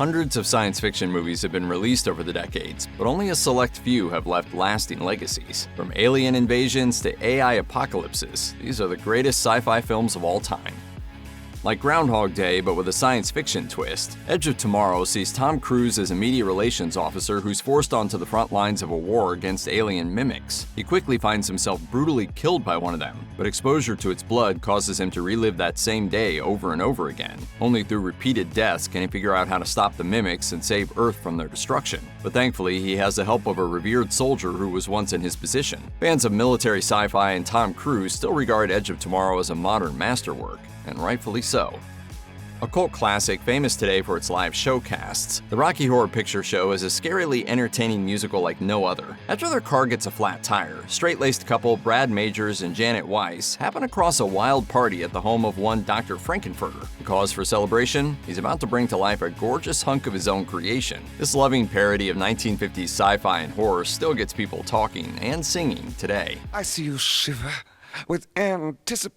Hundreds of science fiction movies have been released over the decades, but only a select few have left lasting legacies. From alien invasions to AI apocalypses, these are the greatest sci-fi films of all time. Like Groundhog Day, but with a science fiction twist, Edge of Tomorrow sees Tom Cruise as a media relations officer who's forced onto the front lines of a war against alien mimics. He quickly finds himself brutally killed by one of them, but exposure to its blood causes him to relive that same day over and over again. Only through repeated deaths can he figure out how to stop the mimics and save Earth from their destruction. But thankfully, he has the help of a revered soldier who was once in his position. Fans of military sci-fi and Tom Cruise still regard Edge of Tomorrow as a modern masterwork, and rightfully so. A cult classic famous today for its live showcasts, the Rocky Horror Picture Show is a scarily entertaining musical like no other. After their car gets a flat tire, straight-laced couple Brad Majors and Janet Weiss happen across a wild party at the home of one Dr. Frankenfurter. The cause for celebration? He's about to bring to life a gorgeous hunk of his own creation. This loving parody of 1950s sci-fi and horror still gets people talking and singing today. I see you shiver with anticipation.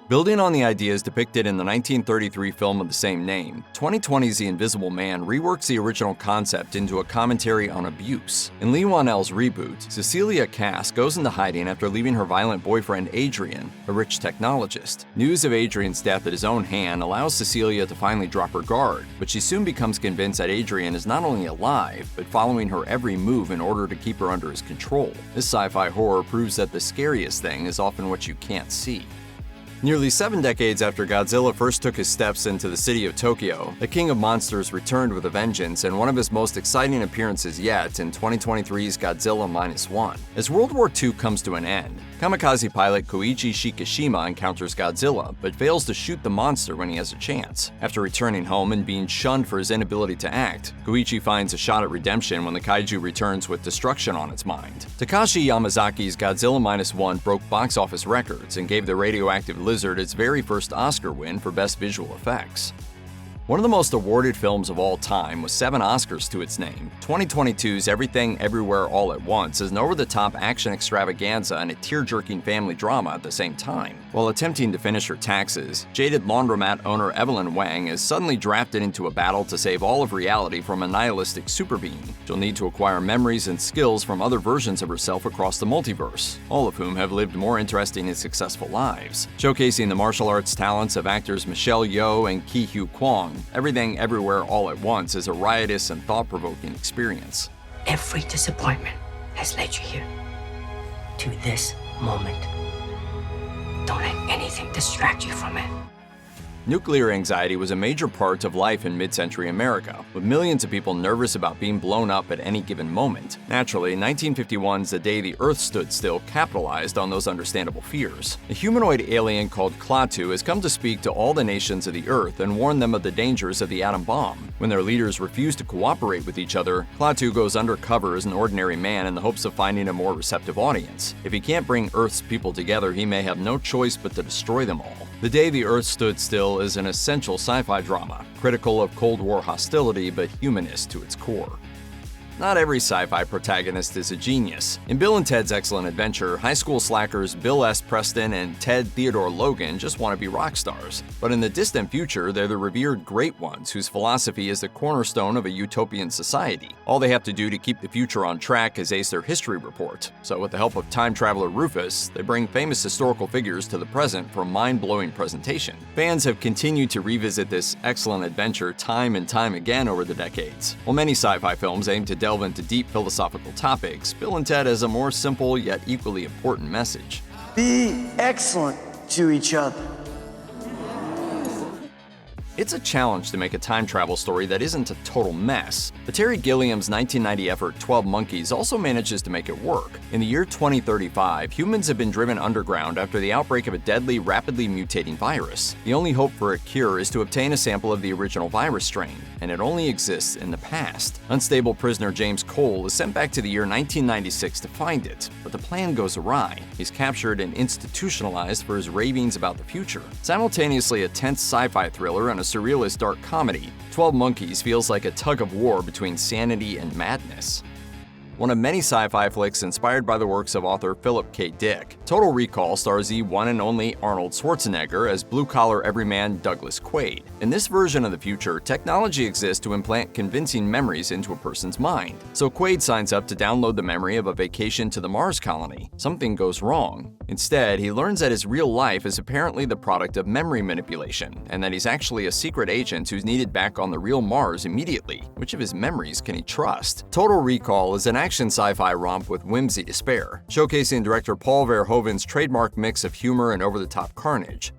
Building on the ideas depicted in the 1933 film of the same name, 2020's The Invisible Man reworks the original concept into a commentary on abuse. In Lee Whannell's reboot, Cecilia Cass goes into hiding after leaving her violent boyfriend Adrian, a rich technologist. News of Adrian's death at his own hand allows Cecilia to finally drop her guard, but she soon becomes convinced that Adrian is not only alive, but following her every move in order to keep her under his control. This sci-fi horror proves that the scariest thing is often what you can't see. Nearly 7 decades after Godzilla first took his steps into the city of Tokyo, the King of Monsters returned with a vengeance and one of his most exciting appearances yet in 2023's Godzilla Minus One. As World War II comes to an end, kamikaze pilot Koichi Shikishima encounters Godzilla, but fails to shoot the monster when he has a chance. After returning home and being shunned for his inability to act, Koichi finds a shot at redemption when the kaiju returns with destruction on its mind. Takashi Yamazaki's Godzilla Minus One broke box office records and gave the radioactive lizard its very first Oscar win for Best Visual Effects. One of the most awarded films of all time with 7 Oscars to its name, 2022's Everything Everywhere All at Once is an over-the-top action extravaganza and a tear-jerking family drama at the same time. While attempting to finish her taxes, jaded laundromat owner Evelyn Wang is suddenly drafted into a battle to save all of reality from a nihilistic superbeing. She'll need to acquire memories and skills from other versions of herself across the multiverse, all of whom have lived more interesting and successful lives. Showcasing the martial arts talents of actors Michelle Yeoh and Ki-Hugh Kwang, Everything Everywhere All at Once is a riotous and thought-provoking experience. Every disappointment has led you here, to this moment. Don't let anything distract you from it. Nuclear anxiety was a major part of life in mid-century America, with millions of people nervous about being blown up at any given moment. Naturally, 1951's The Day the Earth Stood Still capitalized on those understandable fears. A humanoid alien called Klaatu has come to speak to all the nations of the Earth and warn them of the dangers of the atom bomb. When their leaders refuse to cooperate with each other, Klaatu goes undercover as an ordinary man in the hopes of finding a more receptive audience. If he can't bring Earth's people together, he may have no choice but to destroy them all. The Day the Earth Stood Still is an essential sci-fi drama, critical of Cold War hostility but humanist to its core. Not every sci-fi protagonist is a genius. In Bill and Ted's Excellent Adventure, high school slackers Bill S. Preston and Ted Theodore Logan just want to be rock stars. But in the distant future, they're the revered great ones whose philosophy is the cornerstone of a utopian society. All they have to do to keep the future on track is ace their history report. So with the help of time traveler Rufus, they bring famous historical figures to the present for a mind-blowing presentation. Fans have continued to revisit this excellent adventure time and time again over the decades. While many sci-fi films aim to delve into deep philosophical topics, Bill and Ted has a more simple yet equally important message. Be excellent to each other. It's a challenge to make a time travel story that isn't a total mess, but Terry Gilliam's 1990 effort 12 Monkeys also manages to make it work. In the year 2035, humans have been driven underground after the outbreak of a deadly, rapidly mutating virus. The only hope for a cure is to obtain a sample of the original virus strain, and it only exists in the past. Unstable prisoner James Cole is sent back to the year 1996 to find it, but the plan goes awry. He's captured and institutionalized for his ravings about the future. Simultaneously a tense sci-fi thriller and a surrealist dark comedy, 12 Monkeys feels like a tug of war between sanity and madness. one of many sci-fi flicks inspired by the works of author Philip K. Dick. Total Recall stars the one and only Arnold Schwarzenegger as blue-collar everyman Douglas Quaid. In this version of the future, technology exists to implant convincing memories into a person's mind. So Quaid signs up to download the memory of a vacation to the Mars colony. Something goes wrong. Instead, he learns that his real life is apparently the product of memory manipulation, and that he's actually a secret agent who's needed back on the real Mars immediately. Which of his memories can he trust? Total Recall is an action sci-fi romp with whimsy to spare, showcasing director Paul Verhoeven's trademark mix of humor and over-the-top carnage.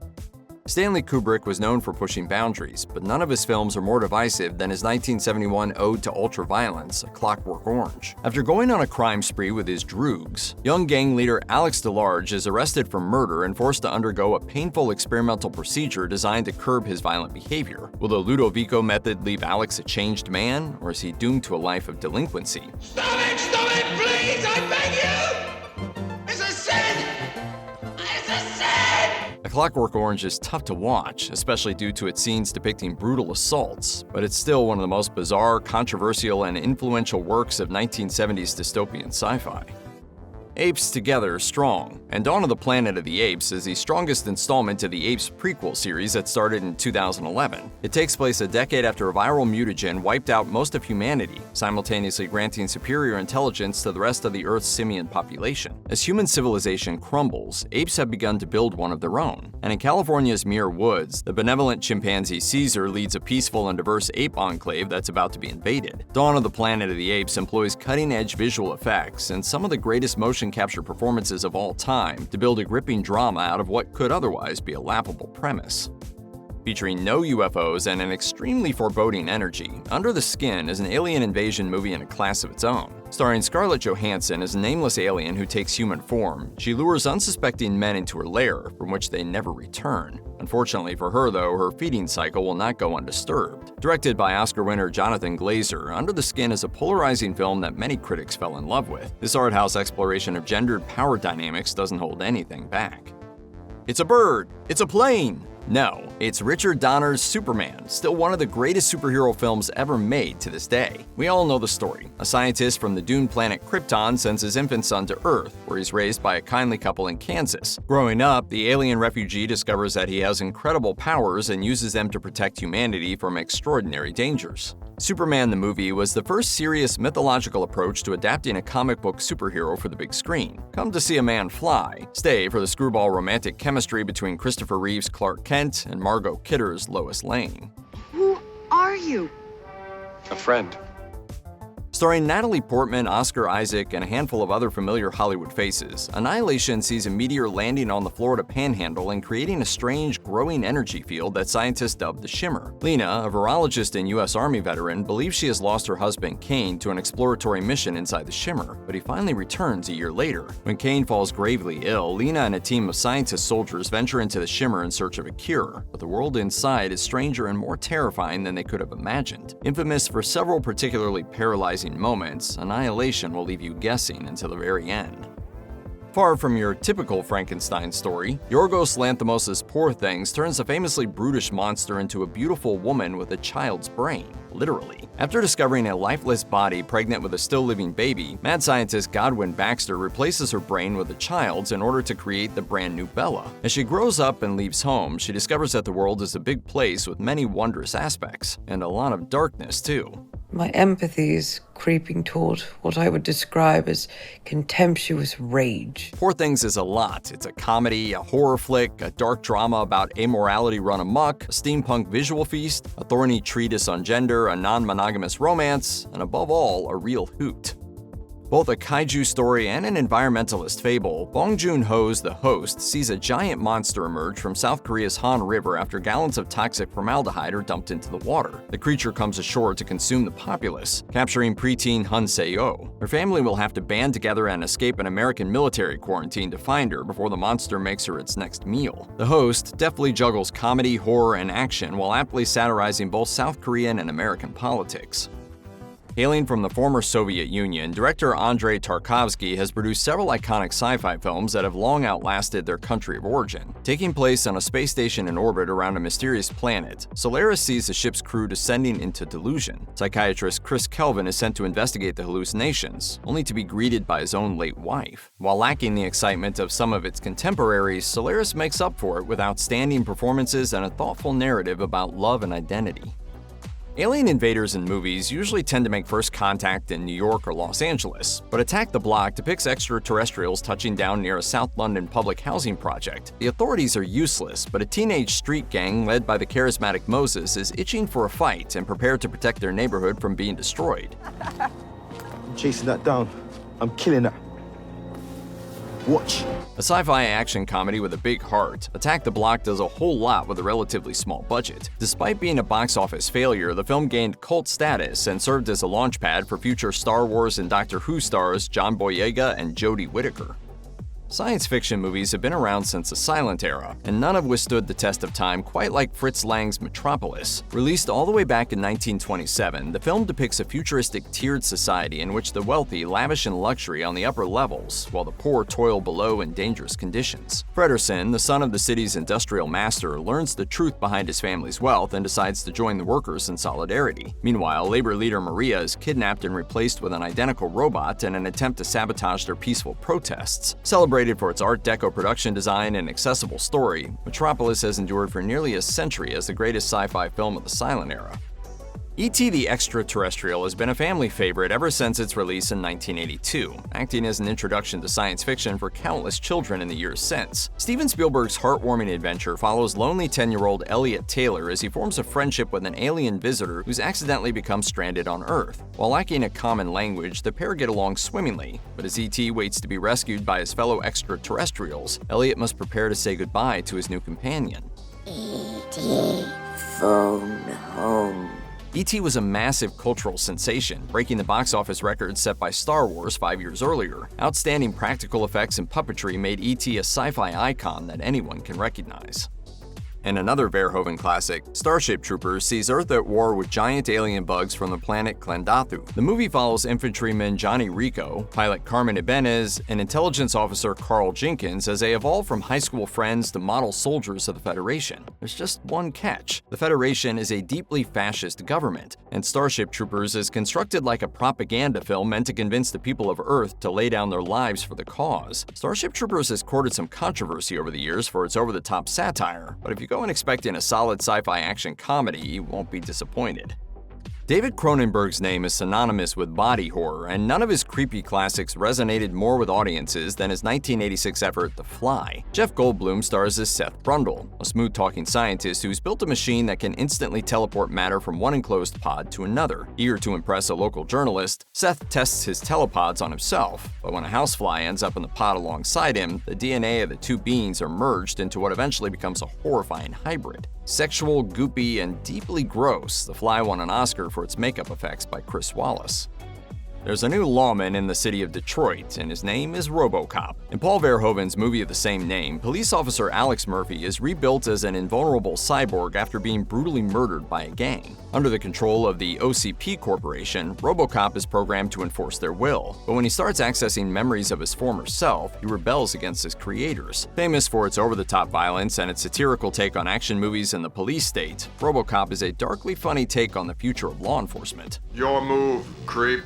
Stanley Kubrick was known for pushing boundaries, but none of his films are more divisive than his 1971 ode to ultraviolence, A Clockwork Orange. After going on a crime spree with his droogs, young gang leader Alex DeLarge is arrested for murder and forced to undergo a painful experimental procedure designed to curb his violent behavior. Will the Ludovico method leave Alex a changed man, or is he doomed to a life of delinquency? Stop it, please, I beg you! It's a sin! It's a sin! A Clockwork Orange is tough to watch, especially due to its scenes depicting brutal assaults, but it's still one of the most bizarre, controversial, and influential works of 1970s dystopian sci-fi. Apes Together Strong, and Dawn of the Planet of the Apes is the strongest installment to the Apes prequel series that started in 2011. It takes place a decade after a viral mutagen wiped out most of humanity, simultaneously granting superior intelligence to the rest of the Earth's simian population. As human civilization crumbles, apes have begun to build one of their own, and in California's Muir Woods, the benevolent chimpanzee Caesar leads a peaceful and diverse ape enclave that's about to be invaded. Dawn of the Planet of the Apes employs cutting-edge visual effects and some of the greatest motion capture performances of all time to build a gripping drama out of what could otherwise be a laughable premise. Featuring no UFOs and an extremely foreboding energy, Under the Skin is an alien invasion movie in a class of its own. Starring Scarlett Johansson as a nameless alien who takes human form, she lures unsuspecting men into her lair, from which they never return. Unfortunately for her, though, her feeding cycle will not go undisturbed. Directed by Oscar winner Jonathan Glazer, Under the Skin is a polarizing film that many critics fell in love with. This art house exploration of gendered power dynamics doesn't hold anything back. It's a bird! It's a plane! No, it's Richard Donner's Superman, still one of the greatest superhero films ever made to this day. We all know the story. A scientist from the Dune planet Krypton sends his infant son to Earth, where he's raised by a kindly couple in Kansas. Growing up, the alien refugee discovers that he has incredible powers and uses them to protect humanity from extraordinary dangers. Superman the movie was the first serious mythological approach to adapting a comic book superhero for the big screen. Come to see a man fly. Stay for the screwball romantic chemistry between Christopher Reeve's Clark Kent and Margot Kidder's Lois Lane. Who are you? A friend. Starring Natalie Portman, Oscar Isaac, and a handful of other familiar Hollywood faces, Annihilation sees a meteor landing on the Florida Panhandle and creating a strange, growing energy field that scientists dubbed the Shimmer. Lena, a virologist and U.S. Army veteran, believes she has lost her husband Kane to an exploratory mission inside the Shimmer, but he finally returns a year later. When Kane falls gravely ill, Lena and a team of scientist soldiers venture into the Shimmer in search of a cure, but the world inside is stranger and more terrifying than they could have imagined. Infamous for several particularly paralyzing moments, Annihilation will leave you guessing until the very end. Far from your typical Frankenstein story, Yorgos Lanthimos' Poor Things turns a famously brutish monster into a beautiful woman with a child's brain, literally. After discovering a lifeless body pregnant with a still-living baby, mad scientist Godwin Baxter replaces her brain with a child's in order to create the brand new Bella. As she grows up and leaves home, she discovers that the world is a big place with many wondrous aspects, and a lot of darkness too. My empathy is creeping toward what I would describe as contemptuous rage. Poor Things is a lot. It's a comedy, a horror flick, a dark drama about amorality run amok, a steampunk visual feast, a thorny treatise on gender, a non-monogamous romance, and above all, a real hoot. Both a kaiju story and an environmentalist fable, Bong Joon-ho's The Host sees a giant monster emerge from South Korea's Han River after gallons of toxic formaldehyde are dumped into the water. The creature comes ashore to consume the populace, capturing preteen Han Se-oh. Her family will have to band together and escape an American military quarantine to find her before the monster makes her its next meal. The Host deftly juggles comedy, horror, and action while aptly satirizing both South Korean and American politics. Hailing from the former Soviet Union, director Andrei Tarkovsky has produced several iconic sci-fi films that have long outlasted their country of origin. Taking place on a space station in orbit around a mysterious planet, Solaris sees the ship's crew descending into delusion. Psychiatrist Chris Kelvin is sent to investigate the hallucinations, only to be greeted by his own late wife. While lacking the excitement of some of its contemporaries, Solaris makes up for it with outstanding performances and a thoughtful narrative about love and identity. Alien invaders in movies usually tend to make first contact in New York or Los Angeles, but Attack the Block depicts extraterrestrials touching down near a South London public housing project. The authorities are useless, but a teenage street gang led by the charismatic Moses is itching for a fight and prepared to protect their neighborhood from being destroyed. I'm chasing that down. I'm killing that. Watch. A sci-fi action comedy with a big heart, Attack the Block does a whole lot with a relatively small budget. Despite being a box office failure, the film gained cult status and served as a launchpad for future Star Wars and Doctor Who stars John Boyega and Jodie Whittaker. Science fiction movies have been around since the silent era, and none have withstood the test of time quite like Fritz Lang's Metropolis. Released all the way back in 1927, the film depicts a futuristic tiered society in which the wealthy lavish in luxury on the upper levels, while the poor toil below in dangerous conditions. Fredersen, the son of the city's industrial master, learns the truth behind his family's wealth and decides to join the workers in solidarity. Meanwhile, labor leader Maria is kidnapped and replaced with an identical robot in an attempt to sabotage their peaceful protests. Celebrated for its Art Deco production design and accessible story, Metropolis has endured for nearly a century as the greatest sci-fi film of the silent era. E.T. the Extra-Terrestrial has been a family favorite ever since its release in 1982, acting as an introduction to science fiction for countless children in the years since. Steven Spielberg's heartwarming adventure follows lonely 10-year-old Elliot Taylor as he forms a friendship with an alien visitor who's accidentally become stranded on Earth. While lacking a common language, the pair get along swimmingly, but as E.T. waits to be rescued by his fellow extraterrestrials, Elliot must prepare to say goodbye to his new companion. E.T. phone home. E.T. was a massive cultural sensation, breaking the box office record set by Star Wars 5 years earlier. Outstanding practical effects and puppetry made E.T. a sci-fi icon that anyone can recognize. And another Verhoeven classic, Starship Troopers, sees Earth at war with giant alien bugs from the planet Klendathu. The movie follows infantryman Johnny Rico, pilot Carmen Ibanez, and intelligence officer Carl Jenkins as they evolve from high school friends to model soldiers of the Federation. There's just one catch. The Federation is a deeply fascist government, and Starship Troopers is constructed like a propaganda film meant to convince the people of Earth to lay down their lives for the cause. Starship Troopers has courted some controversy over the years for its over-the-top satire, but if you go in expecting a solid sci-fi action comedy, you won't be disappointed. David Cronenberg's name is synonymous with body horror, and none of his creepy classics resonated more with audiences than his 1986 effort The Fly. Jeff Goldblum stars as Seth Brundle, a smooth-talking scientist who's built a machine that can instantly teleport matter from one enclosed pod to another. Eager to impress a local journalist, Seth tests his telepods on himself, but when a housefly ends up in the pod alongside him, the DNA of the two beings are merged into what eventually becomes a horrifying hybrid. Sexual, goopy, and deeply gross, The Fly won an Oscar for its makeup effects by Chris Wallace. There's a new lawman in the city of Detroit, and his name is RoboCop. In Paul Verhoeven's movie of the same name, police officer Alex Murphy is rebuilt as an invulnerable cyborg after being brutally murdered by a gang. Under the control of the OCP Corporation, RoboCop is programmed to enforce their will, but when he starts accessing memories of his former self, he rebels against his creators. Famous for its over-the-top violence and its satirical take on action movies and the police state, RoboCop is a darkly funny take on the future of law enforcement. Your move, creep.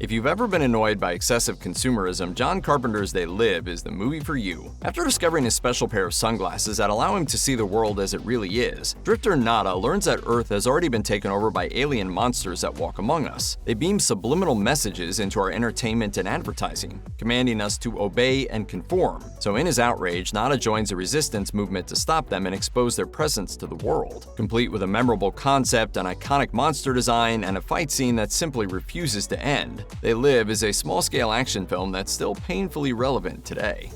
If you've ever been annoyed by excessive consumerism, John Carpenter's They Live is the movie for you. After discovering a special pair of sunglasses that allow him to see the world as it really is, Drifter Nada learns that Earth has already been taken over by alien monsters that walk among us. They beam subliminal messages into our entertainment and advertising, commanding us to obey and conform. So in his outrage, Nada joins a resistance movement to stop them and expose their presence to the world. Complete with a memorable concept, an iconic monster design, and a fight scene that simply refuses to end, They Live is a small-scale action film that's still painfully relevant today.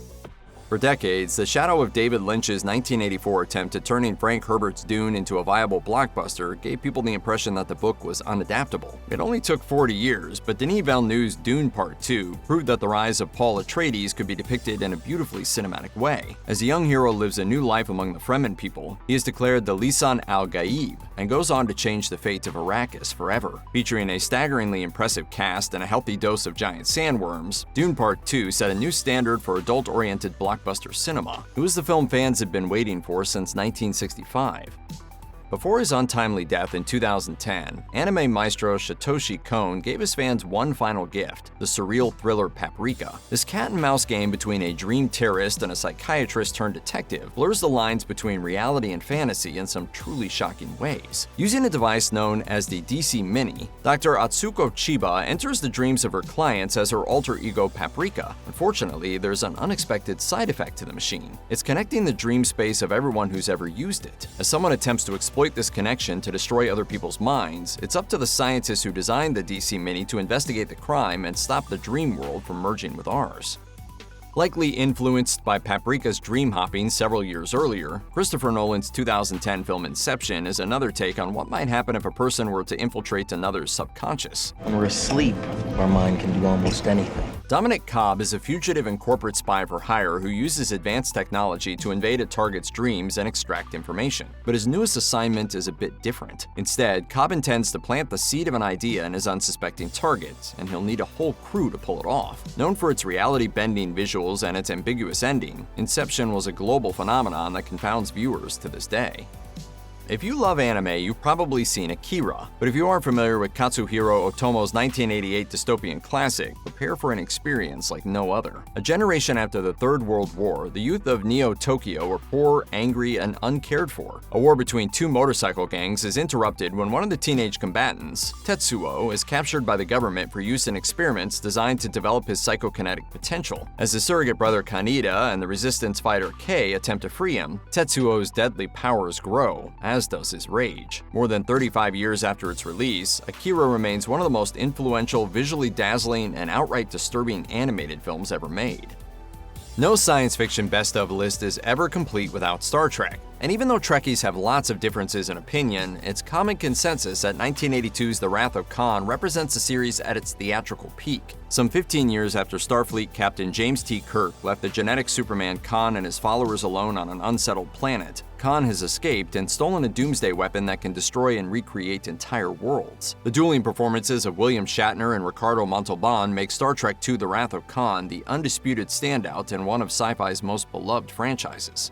For decades, the shadow of David Lynch's 1984 attempt at turning Frank Herbert's Dune into a viable blockbuster gave people the impression that the book was unadaptable. It only took 40 years, but Denis Villeneuve's Dune Part 2 proved that the rise of Paul Atreides could be depicted in a beautifully cinematic way. As the young hero lives a new life among the Fremen people, he is declared the Lisan al-Gaib, and goes on to change the fate of Arrakis forever. Featuring a staggeringly impressive cast and a healthy dose of giant sandworms, Dune Part 2 set a new standard for adult-oriented blockbuster cinema. It was the film fans had been waiting for since 1965. Before his untimely death in 2010, anime maestro Satoshi Kon gave his fans one final gift, the surreal thriller Paprika. This cat-and-mouse game between a dream terrorist and a psychiatrist-turned-detective blurs the lines between reality and fantasy in some truly shocking ways. Using a device known as the DC Mini, Dr. Atsuko Chiba enters the dreams of her clients as her alter ego Paprika. Unfortunately, there's an unexpected side effect to the machine. It's connecting the dream space of everyone who's ever used it. As someone attempts to exploit this connection to destroy other people's minds, it's up to the scientists who designed the DC Mini to investigate the crime and stop the dream world from merging with ours. Likely influenced by Paprika's dream hopping several years earlier, Christopher Nolan's 2010 film Inception is another take on what might happen if a person were to infiltrate another's subconscious. When we're asleep, our mind can do almost anything. Dominic Cobb is a fugitive and corporate spy for hire who uses advanced technology to invade a target's dreams and extract information. But his newest assignment is a bit different. Instead, Cobb intends to plant the seed of an idea in his unsuspecting target, and he'll need a whole crew to pull it off. Known for its reality-bending visuals and its ambiguous ending, Inception was a global phenomenon that confounds viewers to this day. If you love anime, you've probably seen Akira, but if you aren't familiar with Katsuhiro Otomo's 1988 dystopian classic, prepare for an experience like no other. A generation after the Third World War, the youth of Neo-Tokyo were poor, angry, and uncared for. A war between two motorcycle gangs is interrupted when one of the teenage combatants, Tetsuo, is captured by the government for use in experiments designed to develop his psychokinetic potential. As his surrogate brother Kaneda and the resistance fighter Kei attempt to free him, Tetsuo's deadly powers grow, as does his rage. More than 35 years after its release, Akira remains one of the most influential, visually dazzling, and outright disturbing animated films ever made. No science fiction best of list is ever complete without Star Trek. And even though Trekkies have lots of differences in opinion, it's common consensus that 1982's The Wrath of Khan represents the series at its theatrical peak. Some 15 years after Starfleet Captain James T. Kirk left the genetic Superman Khan and his followers alone on an unsettled planet, Khan has escaped and stolen a doomsday weapon that can destroy and recreate entire worlds. The dueling performances of William Shatner and Ricardo Montalban make Star Trek II The Wrath of Khan the undisputed standout and one of sci-fi's most beloved franchises.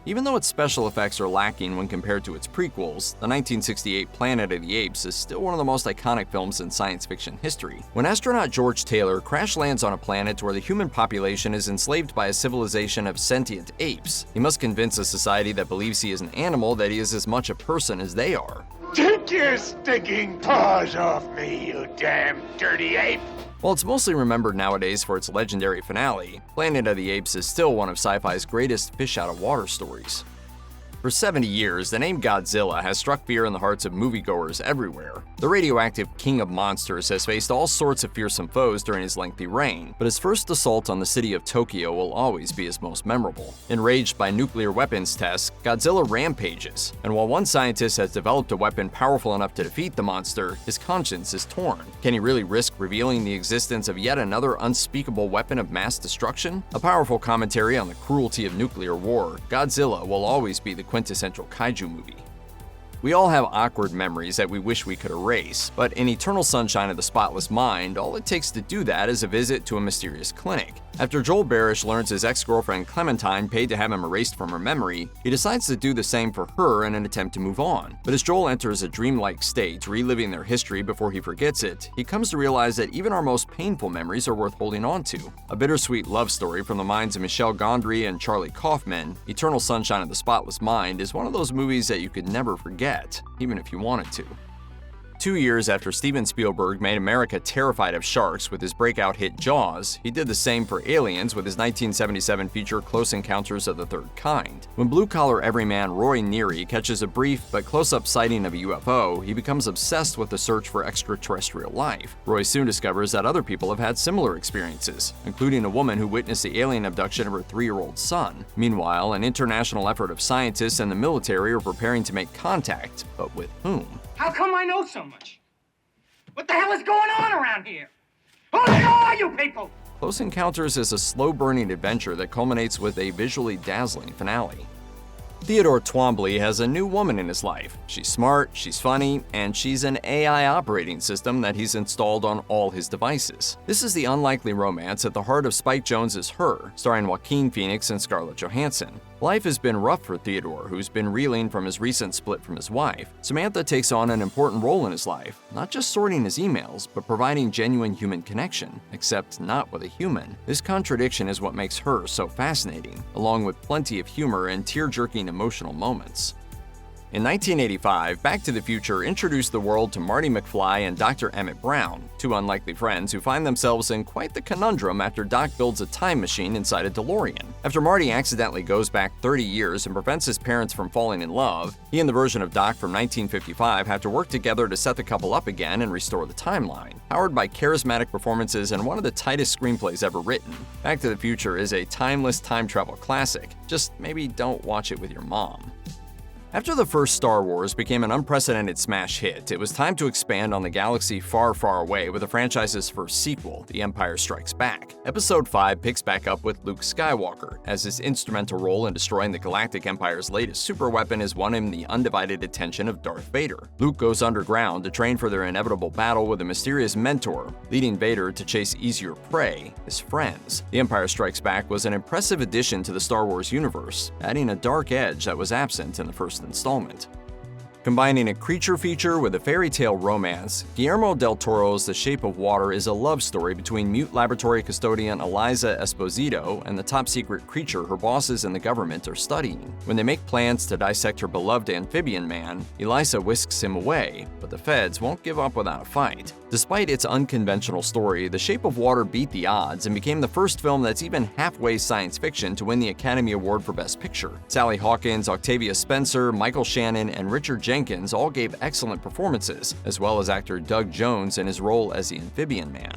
Even though its special effects are lacking when compared to its prequels, the 1968 Planet of the Apes is still one of the most iconic films in science fiction history. When astronaut George Taylor crash lands on a planet where the human population is enslaved by a civilization of sentient apes, he must convince a society that believes he is an animal that he is as much a person as they are. Take your stinking paws off me, you damn dirty ape! While it's mostly remembered nowadays for its legendary finale, Planet of the Apes is still one of sci-fi's greatest fish-out-of-water stories. For 70 years, the name Godzilla has struck fear in the hearts of moviegoers everywhere. The radioactive king of monsters has faced all sorts of fearsome foes during his lengthy reign, but his first assault on the city of Tokyo will always be his most memorable. Enraged by nuclear weapons tests, Godzilla rampages, and while one scientist has developed a weapon powerful enough to defeat the monster, his conscience is torn. Can he really risk revealing the existence of yet another unspeakable weapon of mass destruction? A powerful commentary on the cruelty of nuclear war, Godzilla will always be the quintessential kaiju movie. We all have awkward memories that we wish we could erase, but in Eternal Sunshine of the Spotless Mind, all it takes to do that is a visit to a mysterious clinic. After Joel Barish learns his ex-girlfriend Clementine paid to have him erased from her memory, he decides to do the same for her in an attempt to move on. But as Joel enters a dreamlike state, reliving their history before he forgets it, he comes to realize that even our most painful memories are worth holding on to. A bittersweet love story from the minds of Michelle Gondry and Charlie Kaufman, Eternal Sunshine of the Spotless Mind is one of those movies that you could never forget, even if you wanted to. 2 years after Steven Spielberg made America terrified of sharks with his breakout hit Jaws, he did the same for Aliens with his 1977 feature Close Encounters of the Third Kind. When blue-collar everyman Roy Neary catches a brief but close-up sighting of a UFO, he becomes obsessed with the search for extraterrestrial life. Roy soon discovers that other people have had similar experiences, including a woman who witnessed the alien abduction of her 3-year-old son. Meanwhile, an international effort of scientists and the military are preparing to make contact, but with whom? How come I know so much? What the hell is going on around here? Who the hell are you people? Close Encounters is a slow-burning adventure that culminates with a visually dazzling finale. Theodore Twombly has a new woman in his life. She's smart, she's funny, and she's an AI operating system that he's installed on all his devices. This is the unlikely romance at the heart of Spike Jonze's Her, starring Joaquin Phoenix and Scarlett Johansson. Life has been rough for Theodore, who's been reeling from his recent split from his wife. Samantha takes on an important role in his life, not just sorting his emails, but providing genuine human connection, except not with a human. This contradiction is what makes Her so fascinating, along with plenty of humor and tear-jerking emotional moments. In 1985, Back to the Future introduced the world to Marty McFly and Dr. Emmett Brown, two unlikely friends who find themselves in quite the conundrum after Doc builds a time machine inside a DeLorean. After Marty accidentally goes back 30 years and prevents his parents from falling in love, he and the version of Doc from 1955 have to work together to set the couple up again and restore the timeline. Powered by charismatic performances and one of the tightest screenplays ever written, Back to the Future is a timeless time travel classic. Just maybe don't watch it with your mom. After the first Star Wars became an unprecedented smash hit, it was time to expand on the galaxy far, far away with the franchise's first sequel, The Empire Strikes Back. Episode 5 picks back up with Luke Skywalker, as his instrumental role in destroying the Galactic Empire's latest superweapon has won him the undivided attention of Darth Vader. Luke goes underground to train for their inevitable battle with a mysterious mentor, leading Vader to chase easier prey, his friends. The Empire Strikes Back was an impressive addition to the Star Wars universe, adding a dark edge that was absent in the first installment. Combining a creature feature with a fairy tale romance, Guillermo del Toro's The Shape of Water is a love story between mute laboratory custodian Eliza Esposito and the top-secret creature her bosses and the government are studying. When they make plans to dissect her beloved amphibian man, Eliza whisks him away, but the feds won't give up without a fight. Despite its unconventional story, The Shape of Water beat the odds and became the first film that's even halfway science fiction to win the Academy Award for Best Picture. Sally Hawkins, Octavia Spencer, Michael Shannon, and Richard Jenkins all gave excellent performances, as well as actor Doug Jones in his role as the amphibian man.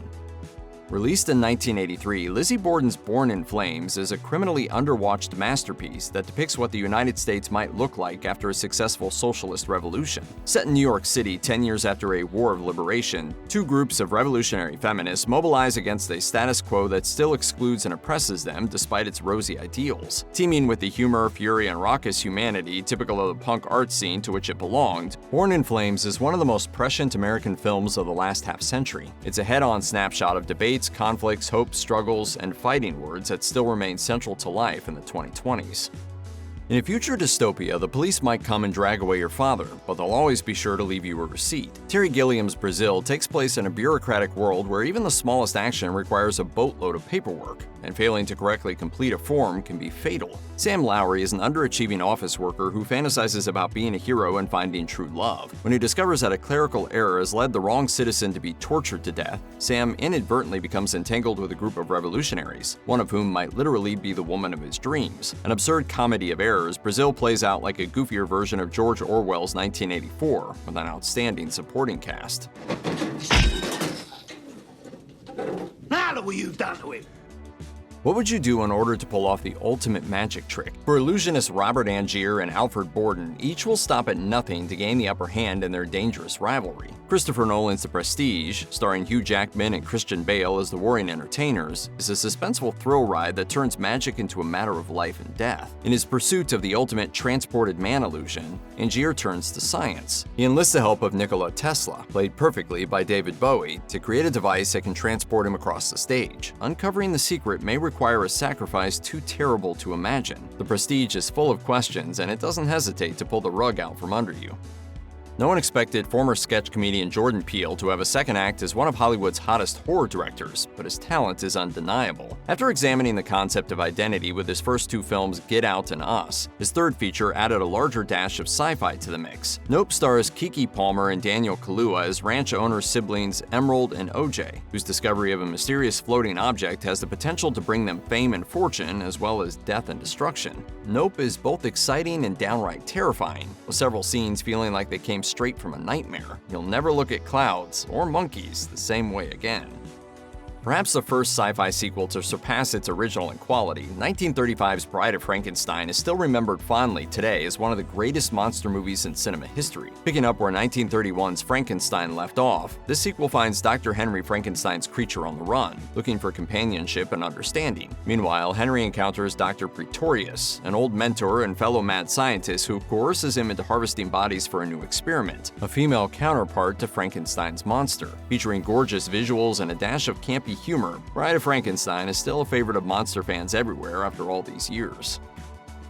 Released in 1983, Lizzie Borden's Born in Flames is a criminally underwatched masterpiece that depicts what the United States might look like after a successful socialist revolution. Set in New York City 10 years after a war of liberation, two groups of revolutionary feminists mobilize against a status quo that still excludes and oppresses them despite its rosy ideals. Teeming with the humor, fury, and raucous humanity typical of the punk art scene to which it belonged, Born in Flames is one of the most prescient American films of the last half-century. It's a head-on snapshot of debates, conflicts, hopes, struggles, and fighting words that still remain central to life in the 2020s. In a future dystopia, the police might come and drag away your father, but they'll always be sure to leave you a receipt. Terry Gilliam's Brazil takes place in a bureaucratic world where even the smallest action requires a boatload of paperwork, and failing to correctly complete a form can be fatal. Sam Lowry is an underachieving office worker who fantasizes about being a hero and finding true love. When he discovers that a clerical error has led the wrong citizen to be tortured to death, Sam inadvertently becomes entangled with a group of revolutionaries, one of whom might literally be the woman of his dreams. An absurd comedy of errors, Brazil plays out like a goofier version of George Orwell's 1984, with an outstanding supporting cast. Now look what you've done to him. What would you do in order to pull off the ultimate magic trick? For illusionist Robert Angier and Alfred Borden, each will stop at nothing to gain the upper hand in their dangerous rivalry. Christopher Nolan's The Prestige, starring Hugh Jackman and Christian Bale as the warring entertainers, is a suspenseful thrill ride that turns magic into a matter of life and death. In his pursuit of the ultimate transported man illusion, Angier turns to science. He enlists the help of Nikola Tesla, played perfectly by David Bowie, to create a device that can transport him across the stage. Uncovering the secret may require a sacrifice too terrible to imagine. The Prestige is full of questions, and it doesn't hesitate to pull the rug out from under you. No one expected former sketch comedian Jordan Peele to have a second act as one of Hollywood's hottest horror directors, but his talent is undeniable. After examining the concept of identity with his first two films, Get Out and Us, his third feature added a larger dash of sci-fi to the mix. Nope stars Keke Palmer and Daniel Kaluuya as ranch owner siblings Emerald and OJ, whose discovery of a mysterious floating object has the potential to bring them fame and fortune, as well as death and destruction. Nope is both exciting and downright terrifying, with several scenes feeling like they came straight from a nightmare. You'll never look at clouds or monkeys the same way again. Perhaps the first sci-fi sequel to surpass its original in quality, 1935's Bride of Frankenstein is still remembered fondly today as one of the greatest monster movies in cinema history. Picking up where 1931's Frankenstein left off, this sequel finds Dr. Henry Frankenstein's creature on the run, looking for companionship and understanding. Meanwhile, Henry encounters Dr. Pretorius, an old mentor and fellow mad scientist who coerces him into harvesting bodies for a new experiment, a female counterpart to Frankenstein's monster. Featuring gorgeous visuals and a dash of campy humor, Bride of Frankenstein is still a favorite of monster fans everywhere after all these years.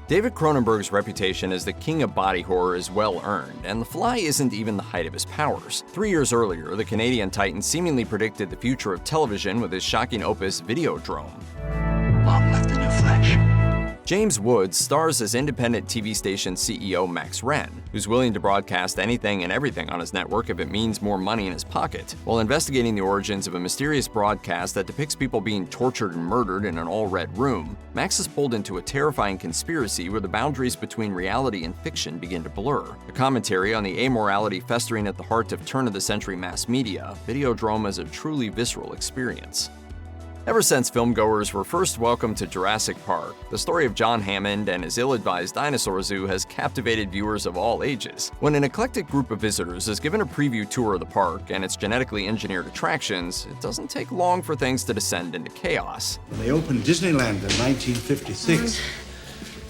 David Cronenberg's reputation as the king of body horror is well earned, and The Fly isn't even the height of his powers. 3 years earlier, the Canadian Titan seemingly predicted the future of television with his shocking opus Videodrome. Long live the new flesh. James Woods stars as independent TV station CEO Max Wren, who's willing to broadcast anything and everything on his network if it means more money in his pocket. While investigating the origins of a mysterious broadcast that depicts people being tortured and murdered in an all-red room, Max is pulled into a terrifying conspiracy where the boundaries between reality and fiction begin to blur. A commentary on the amorality festering at the heart of turn-of-the-century mass media, Videodrome is a truly visceral experience. Ever since filmgoers were first welcomed to Jurassic Park, the story of John Hammond and his ill-advised dinosaur zoo has captivated viewers of all ages. When an eclectic group of visitors is given a preview tour of the park and its genetically engineered attractions, it doesn't take long for things to descend into chaos. When they opened Disneyland in 1956,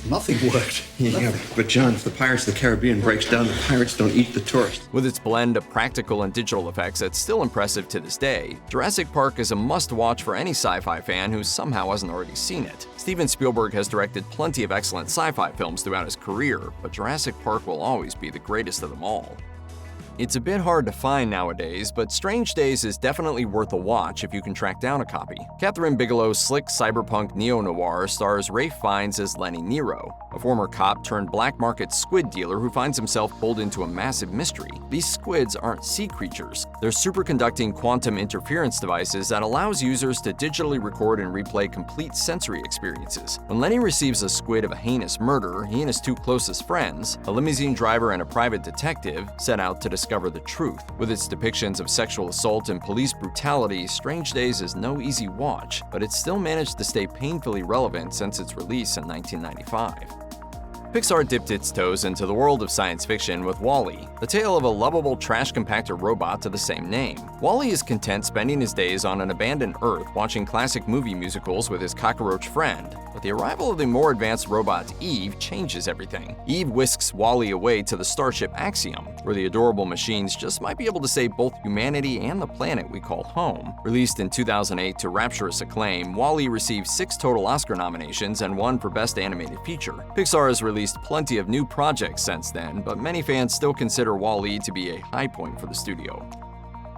nothing worked. Yeah, but John, if the Pirates of the Caribbean breaks down, the pirates don't eat the tourists. With its blend of practical and digital effects that's still impressive to this day, Jurassic Park is a must-watch for any sci-fi fan who somehow hasn't already seen it. Steven Spielberg has directed plenty of excellent sci-fi films throughout his career, but Jurassic Park will always be the greatest of them all. It's a bit hard to find nowadays, but Strange Days is definitely worth a watch if you can track down a copy. Kathryn Bigelow's slick cyberpunk neo-noir stars Ralph Fiennes as Lenny Nero, a former cop turned black market squid dealer who finds himself pulled into a massive mystery. These squids aren't sea creatures. They're superconducting quantum interference devices that allows users to digitally record and replay complete sensory experiences. When Lenny receives a squid of a heinous murder, he and his two closest friends, a limousine driver and a private detective, set out to discover the truth. With its depictions of sexual assault and police brutality, Strange Days is no easy watch, but it's still managed to stay painfully relevant since its release in 1995. Pixar dipped its toes into the world of science fiction with WALL-E, the tale of a lovable trash compactor robot to the same name. WALL-E is content spending his days on an abandoned Earth watching classic movie musicals with his cockroach friend, but the arrival of the more advanced robot Eve changes everything. Eve whisks WALL-E away to the Starship Axiom, where the adorable machines just might be able to save both humanity and the planet we call home. Released in 2008 to rapturous acclaim, WALL-E received 6 total Oscar nominations and 1 for Best Animated Feature. Pixar has released plenty of new projects since then, but many fans still consider WALL-E to be a high point for the studio.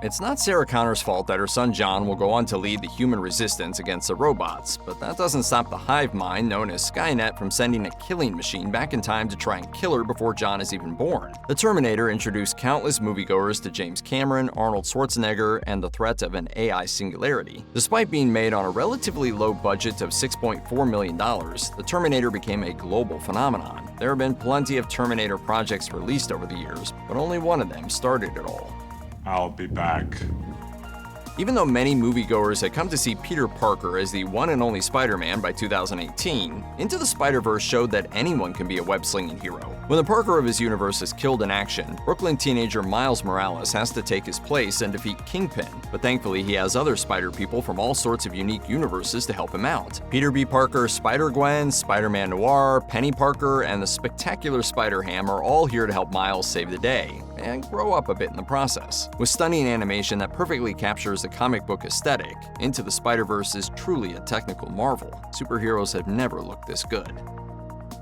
It's not Sarah Connor's fault that her son John will go on to lead the human resistance against the robots, but that doesn't stop the hive mind known as Skynet from sending a killing machine back in time to try and kill her before John is even born. The Terminator introduced countless moviegoers to James Cameron, Arnold Schwarzenegger, and the threat of an AI singularity. Despite being made on a relatively low budget of $6.4 million, the Terminator became a global phenomenon. There have been plenty of Terminator projects released over the years, but only one of them started it all. I'll be back. Even though many moviegoers had come to see Peter Parker as the one and only Spider-Man by 2018, Into the Spider-Verse showed that anyone can be a web-slinging hero. When the Parker of his universe is killed in action, Brooklyn teenager Miles Morales has to take his place and defeat Kingpin, but thankfully he has other Spider-People from all sorts of unique universes to help him out. Peter B. Parker, Spider-Gwen, Spider-Man Noir, Penny Parker, and the spectacular Spider-Ham are all here to help Miles save the day, and grow up a bit in the process. With stunning animation that perfectly captures the comic book aesthetic, Into the Spider-Verse is truly a technical marvel. Superheroes have never looked this good.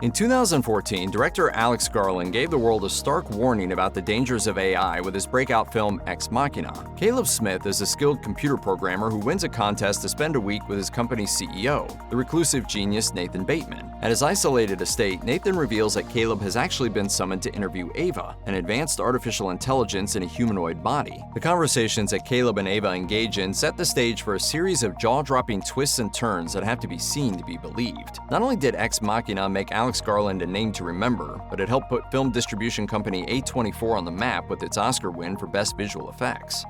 In 2014, director Alex Garland gave the world a stark warning about the dangers of AI with his breakout film Ex Machina. Caleb Smith is a skilled computer programmer who wins a contest to spend a week with his company's CEO, the reclusive genius Nathan Bateman. At his isolated estate, Nathan reveals that Caleb has actually been summoned to interview Ava, an advanced artificial intelligence in a humanoid body. The conversations that Caleb and Ava engage in set the stage for a series of jaw-dropping twists and turns that have to be seen to be believed. Not only did Ex Machina make Alex Garland a name to remember, but it helped put film distribution company A24 on the map with its Oscar win for Best Visual Effects.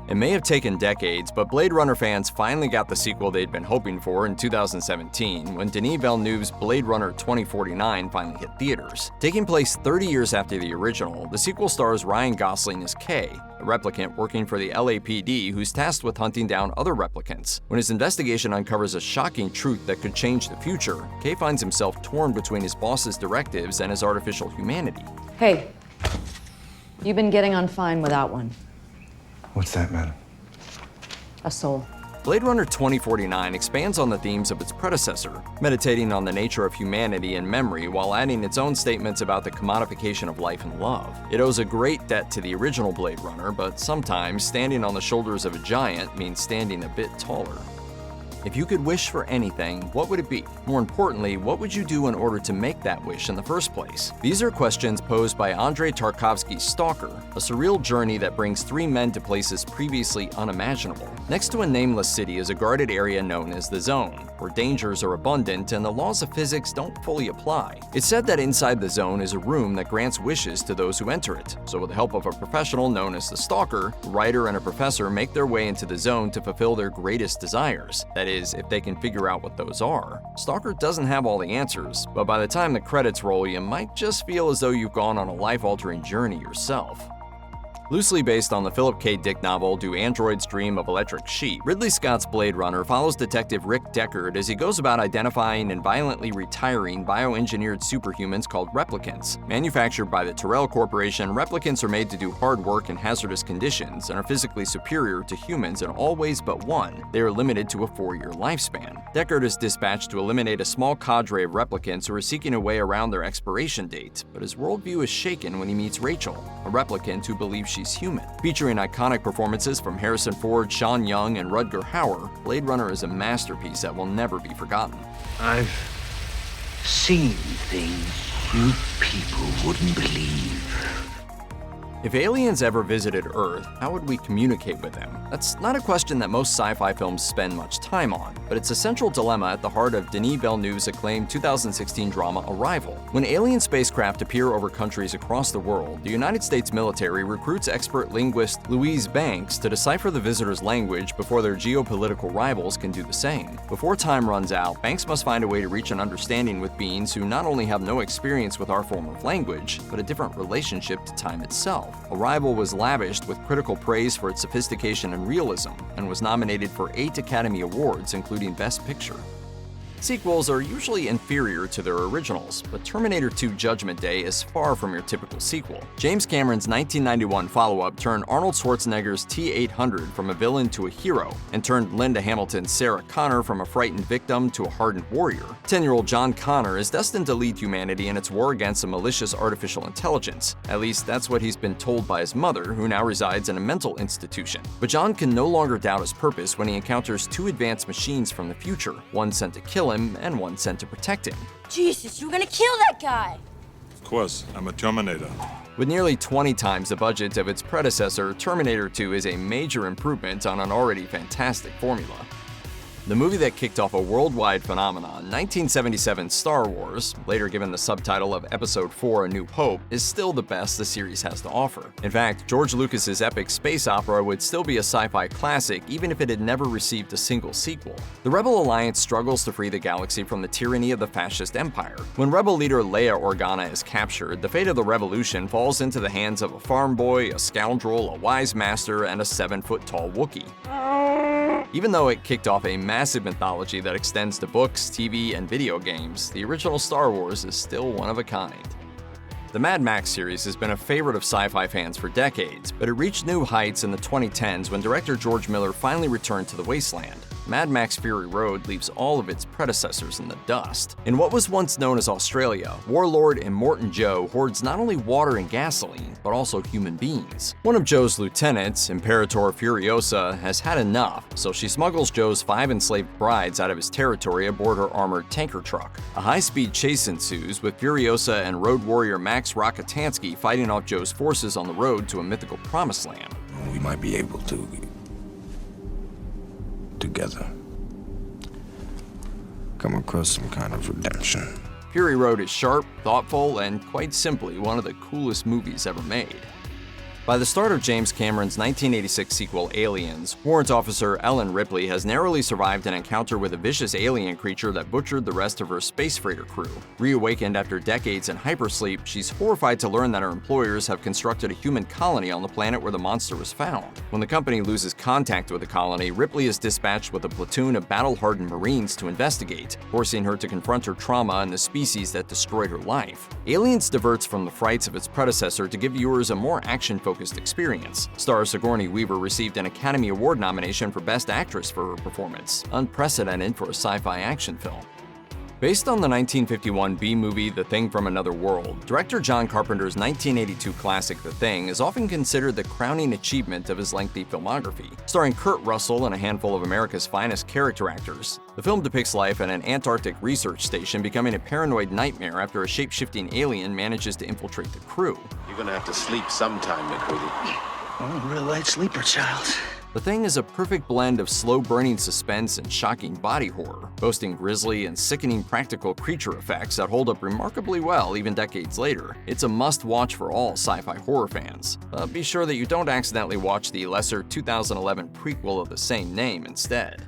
It may have taken decades, but Blade Runner fans finally got the sequel they'd been hoping for in 2017 when Denis Villeneuve's Blade Runner 2049 finally hit theaters. Taking place 30 years after the original, the sequel stars Ryan Gosling as K, a replicant working for the LAPD who's tasked with hunting down other replicants. When his investigation uncovers a shocking truth that could change the future, K finds himself torn between his boss's directives and his artificial humanity. Hey, you've been getting on fine without one. What's that, madam? A soul. Blade Runner 2049 expands on the themes of its predecessor, meditating on the nature of humanity and memory while adding its own statements about the commodification of life and love. It owes a great debt to the original Blade Runner, but sometimes standing on the shoulders of a giant means standing a bit taller. If you could wish for anything, what would it be? More importantly, what would you do in order to make that wish in the first place? These are questions posed by Andrei Tarkovsky's Stalker, a surreal journey that brings three men to places previously unimaginable. Next to a nameless city is a guarded area known as the Zone, where dangers are abundant and the laws of physics don't fully apply. It's said that inside the Zone is a room that grants wishes to those who enter it, so with the help of a professional known as the Stalker, a writer and a professor make their way into the Zone to fulfill their greatest desires. That is, if they can figure out what those are. Stalker doesn't have all the answers, but by the time the credits roll, you might just feel as though you've gone on a life-altering journey yourself. Loosely based on the Philip K. Dick novel Do Androids Dream of Electric Sheep, Ridley Scott's Blade Runner follows Detective Rick Deckard as he goes about identifying and violently retiring bioengineered superhumans called replicants. Manufactured by the Tyrell Corporation, replicants are made to do hard work in hazardous conditions and are physically superior to humans in all ways but one. They are limited to a 4-year lifespan. Deckard is dispatched to eliminate a small cadre of replicants who are seeking a way around their expiration date, but his worldview is shaken when he meets Rachel, a replicant who believes she's human. Featuring iconic performances from Harrison Ford, Sean Young, and Rutger Hauer, Blade Runner is a masterpiece that will never be forgotten. I've seen things you people wouldn't believe. If aliens ever visited Earth, how would we communicate with them? That's not a question that most sci-fi films spend much time on, but it's a central dilemma at the heart of Denis Villeneuve's acclaimed 2016 drama Arrival. When alien spacecraft appear over countries across the world, the United States military recruits expert linguist Louise Banks to decipher the visitor's language before their geopolitical rivals can do the same. Before time runs out, Banks must find a way to reach an understanding with beings who not only have no experience with our form of language, but a different relationship to time itself. Arrival was lavished with critical praise for its sophistication and realism, and was nominated for 8 Academy Awards, including Best Picture. Sequels are usually inferior to their originals, but Terminator 2 Judgment Day is far from your typical sequel. James Cameron's 1991 follow-up turned Arnold Schwarzenegger's T-800 from a villain to a hero, and turned Linda Hamilton's Sarah Connor from a frightened victim to a hardened warrior. 10-year-old John Connor is destined to lead humanity in its war against a malicious artificial intelligence. At least that's what he's been told by his mother, who now resides in a mental institution. But John can no longer doubt his purpose when he encounters 2 advanced machines from the future, one sent to kill him and one sent to protect him. Jesus, you were gonna kill that guy! Of course, I'm a Terminator. With nearly 20 times the budget of its predecessor, Terminator 2 is a major improvement on an already fantastic formula. The movie that kicked off a worldwide phenomenon, 1977's Star Wars, later given the subtitle of Episode 4 A New Hope, is still the best the series has to offer. In fact, George Lucas's epic space opera would still be a sci-fi classic even if it had never received a single sequel. The Rebel Alliance struggles to free the galaxy from the tyranny of the fascist empire. When Rebel leader Leia Organa is captured, the fate of the revolution falls into the hands of a farm boy, a scoundrel, a wise master, and a 7-foot-tall Wookiee. Even though it kicked off a massive mythology that extends to books, TV, and video games, the original Star Wars is still one of a kind. The Mad Max series has been a favorite of sci-fi fans for decades, but it reached new heights in the 2010s when director George Miller finally returned to the wasteland. Mad Max Fury Road leaves all of its predecessors in the dust. In what was once known as Australia, warlord Immortan Joe hoards not only water and gasoline, but also human beings. One of Joe's lieutenants, Imperator Furiosa, has had enough, so she smuggles Joe's 5 enslaved brides out of his territory aboard her armored tanker truck. A high-speed chase ensues, with Furiosa and road warrior Max Rockatansky fighting off Joe's forces on the road to a mythical promised land. We might be able to together come across some kind of redemption. Fury Road is sharp, thoughtful, and quite simply one of the coolest movies ever made. By the start of James Cameron's 1986 sequel Aliens, warrant officer Ellen Ripley has narrowly survived an encounter with a vicious alien creature that butchered the rest of her space freighter crew. Reawakened after decades in hypersleep, she's horrified to learn that her employers have constructed a human colony on the planet where the monster was found. When the company loses contact with the colony, Ripley is dispatched with a platoon of battle-hardened Marines to investigate, forcing her to confront her trauma and the species that destroyed her life. Aliens diverts from the frights of its predecessor to give viewers a more action-focused experience. Star Sigourney Weaver received an Academy Award nomination for Best Actress for her performance, unprecedented for a sci-fi action film. Based on the 1951 B-movie The Thing from Another World, director John Carpenter's 1982 classic The Thing is often considered the crowning achievement of his lengthy filmography. Starring Kurt Russell and a handful of America's finest character actors, the film depicts life at an Antarctic research station becoming a paranoid nightmare after a shape-shifting alien manages to infiltrate the crew. You're gonna have to sleep sometime, McCready. I'm a real light sleeper, child. The Thing is a perfect blend of slow-burning suspense and shocking body horror, boasting grisly and sickening practical creature effects that hold up remarkably well even decades later. It's a must-watch for all sci-fi horror fans. But be sure that you don't accidentally watch the lesser 2011 prequel of the same name instead.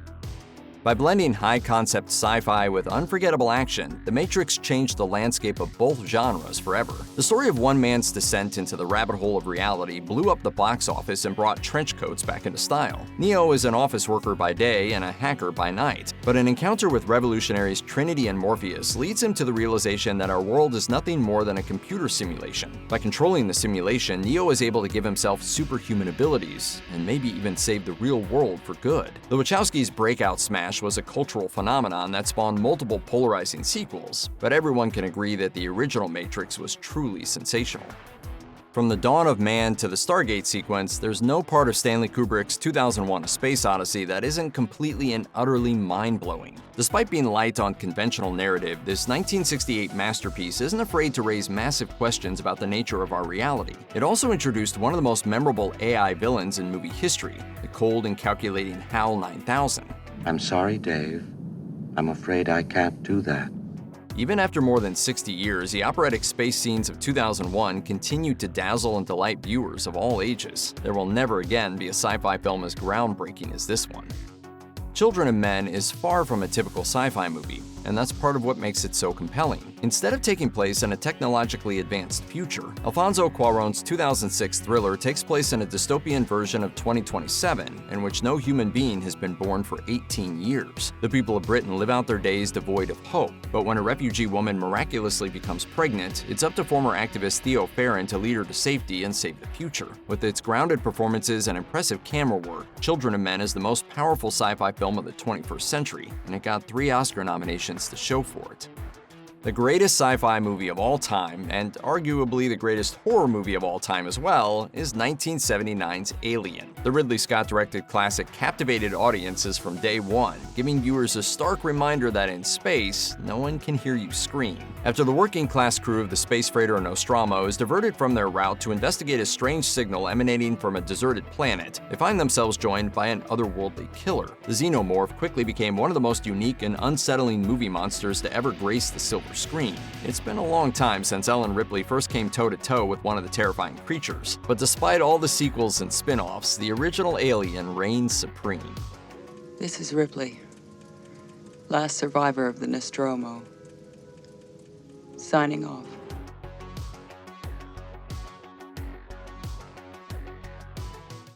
By blending high-concept sci-fi with unforgettable action, The Matrix changed the landscape of both genres forever. The story of one man's descent into the rabbit hole of reality blew up the box office and brought trench coats back into style. Neo is an office worker by day and a hacker by night, but an encounter with revolutionaries Trinity and Morpheus leads him to the realization that our world is nothing more than a computer simulation. By controlling the simulation, Neo is able to give himself superhuman abilities, and maybe even save the real world for good. The Wachowskis' breakout smash was a cultural phenomenon that spawned multiple polarizing sequels, but everyone can agree that the original Matrix was truly sensational. From the dawn of man to the Stargate sequence, there's no part of Stanley Kubrick's 2001: A Space Odyssey that isn't completely and utterly mind-blowing. Despite being light on conventional narrative, this 1968 masterpiece isn't afraid to raise massive questions about the nature of our reality. It also introduced one of the most memorable AI villains in movie history, the cold and calculating HAL 9000. I'm sorry, Dave. I'm afraid I can't do that. Even after more than 60 years, the operatic space scenes of 2001 continued to dazzle and delight viewers of all ages. There will never again be a sci-fi film as groundbreaking as this one. Children of Men is far from a typical sci-fi movie, and that's part of what makes it so compelling. Instead of taking place in a technologically advanced future, Alfonso Cuarón's 2006 thriller takes place in a dystopian version of 2027, in which no human being has been born for 18 years. The people of Britain live out their days devoid of hope, but when a refugee woman miraculously becomes pregnant, it's up to former activist Theo Farron to lead her to safety and save the future. With its grounded performances and impressive camera work, Children of Men is the most powerful sci-fi film of the 21st century, and it got 3 Oscar nominations to show for it. The greatest sci-fi movie of all time, and arguably the greatest horror movie of all time as well, is 1979's Alien. The Ridley Scott-directed classic captivated audiences from day one, giving viewers a stark reminder that in space, no one can hear you scream. After the working-class crew of the space freighter Nostromo is diverted from their route to investigate a strange signal emanating from a deserted planet, they find themselves joined by an otherworldly killer. The Xenomorph quickly became one of the most unique and unsettling movie monsters to ever grace the silver screen. It's been a long time since Ellen Ripley first came toe-to-toe with one of the terrifying creatures, but despite all the sequels and spin-offs, the original Alien reigns supreme. This is Ripley, last survivor of the Nostromo. Signing off.